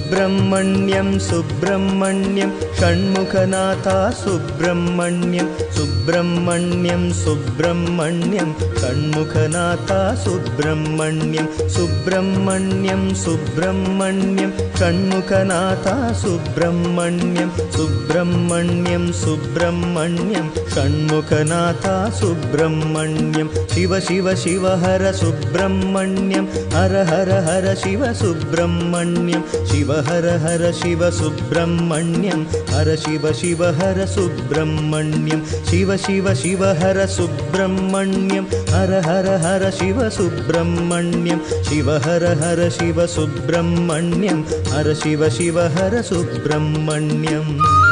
Subrahmanyam Subrahmanyam षण्मुखनाथा Subrahmanyam Subrahmanyam Subrahmanyam षण्मुखनाथा Subrahmanyam Subrahmanyam Subrahmanyam षण्मुखनाथा Subrahmanyam Subrahmanyam Subrahmanyam षण्मुखनाथा Subrahmanyam Shiva Shiva Shiva Har Subrahmanyam Har Har Har Shiva Subrahmanyam Shiva Har Shiva Subrahmanyam Har Shiva Shiva Har Subrahmanyam Shiva Shiva Shiva Har Subrahmanyam Har Har Shiva Subrahmanyam Shiva Har Shiva Subrahmanyam Har Shiva Shiva Har Subrahmanyam.